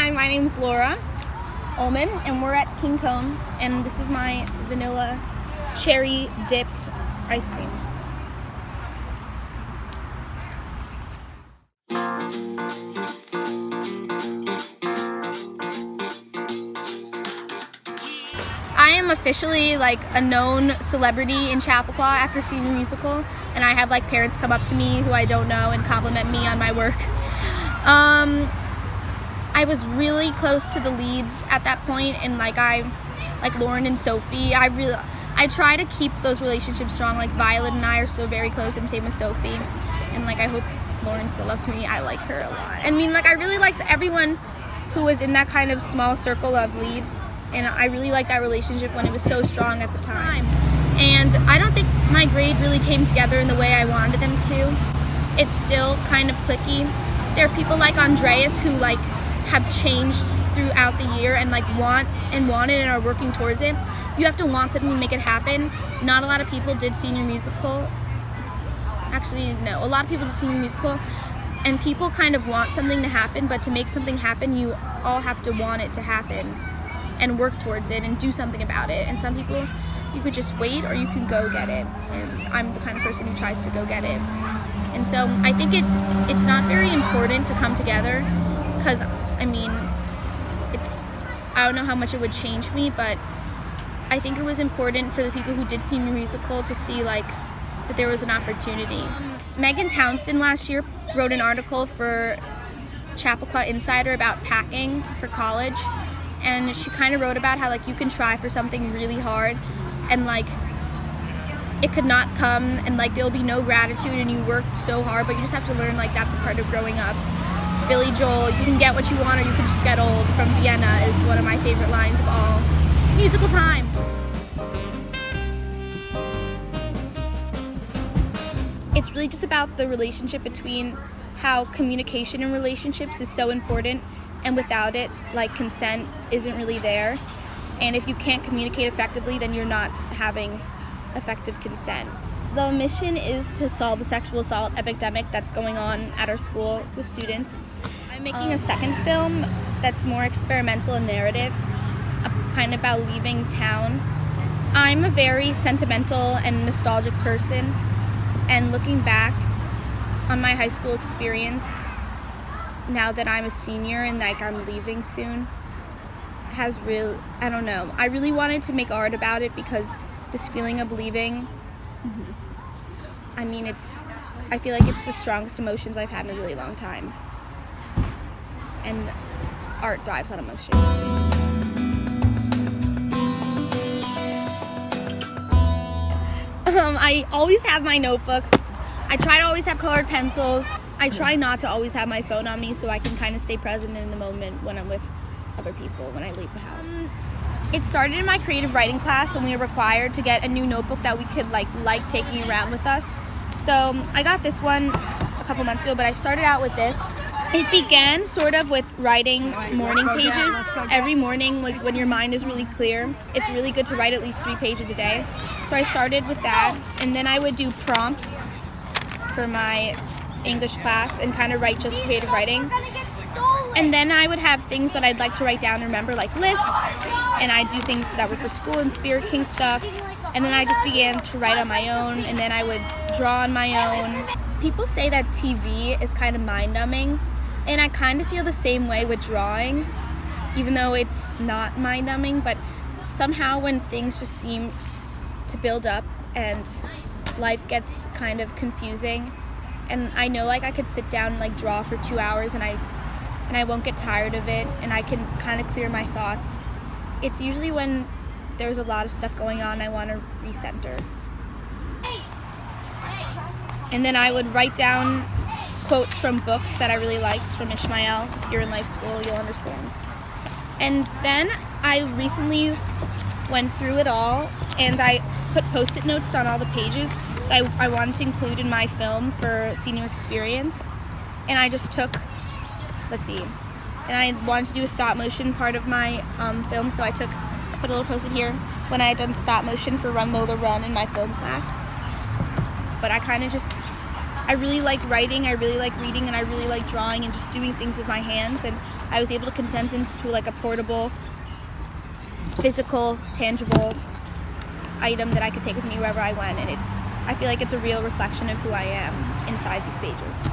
Hi, my name's Laura Ullman, and we're at King Cone, and this is my vanilla cherry dipped ice cream. I am officially like a known celebrity in Chappaqua after Senior Musical, and I have like parents come up to me who I don't know and compliment me on my work. I was really close to the leads at that point, and like Lauren and Sophie, I try to keep those relationships strong. Like Violet and I are still very close, and same with Sophie. And like I hope Lauren still loves me. I like her a lot. I mean, like I really liked everyone who was in that kind of small circle of leads, and I really liked that relationship when it was so strong at the time. And I don't think my grade really came together in the way I wanted them to. It's still kind of cliquey. There are people like Andreas who like have changed throughout the year and like want and are working towards it. You have to want them to make it happen. Not a lot of people did Senior Musical. Actually, no, a lot of people did Senior Musical, and people kind of want something to happen, but to make something happen, you all have to want it to happen and work towards it and do something about it. And some people, you could just wait or you can go get it. And I'm the kind of person who tries to go get it. And so I think it's not very important to come together, because I mean, I don't know how much it would change me, but I think it was important for the people who did Senior Musical to see like that there was an opportunity. Megan Townsend last year wrote an article for Chappaqua Insider about packing for college, and she kind of wrote about how like you can try for something really hard and like it could not come, and like there'll be no gratitude, and you worked so hard, but you just have to learn like that's a part of growing up. Billy Joel, you can get what you want or you can just get old, from Vienna, is one of my favorite lines of all. Musical time! It's really just about the relationship between how communication in relationships is so important, and without it, like consent isn't really there. And if you can't communicate effectively, then you're not having effective consent. The mission is to solve the sexual assault epidemic that's going on at our school with students. I'm making a second film that's more experimental and narrative, kind of about leaving town. I'm a very sentimental and nostalgic person, and looking back on my high school experience, now that I'm a senior and like I'm leaving soon, has real, I don't know. I really wanted to make art about it because this feeling of leaving, I mean, I feel like it's the strongest emotions I've had in a really long time. And art thrives on emotion. I always have my notebooks. I try to always have colored pencils. I try not to always have my phone on me so I can kind of stay present in the moment when I'm with other people when I leave the house. It started in my creative writing class when we were required to get a new notebook that we could like taking around with us. So I got this one a couple months ago, but I started out with this. It began sort of with writing morning pages. Every morning, like when your mind is really clear, it's really good to write at least 3 pages a day. So I started with that, and then I would do prompts for my English class and kind of write just creative writing. And then I would have things that I'd like to write down and remember, like lists, and I'd do things that were for school and Spirit King stuff. And then I just began to write on my own, and then I would draw on my own. People say that TV is kind of mind-numbing, and I kind of feel the same way with drawing, even though it's not mind-numbing, but somehow when things just seem to build up and life gets kind of confusing, and I know like I could sit down and like draw for 2 hours and I won't get tired of it, and I can kind of clear my thoughts. It's usually when there's a lot of stuff going on I want to recenter. And then I would write down quotes from books that I really liked from Ishmael. If you're in life school, you'll understand. And then I recently went through it all, and I put Post-it notes on all the pages that I wanted to include in my film for senior experience. And I just took, and I wanted to do a stop motion part of my film, so I put a little Post-it here when I had done stop motion for Run Lola Run in my film class. But I kind of just I really like writing, I really like reading, and I really like drawing and just doing things with my hands. And I was able to condense into like a portable, physical, tangible item that I could take with me wherever I went. And I feel like it's a real reflection of who I am inside these pages.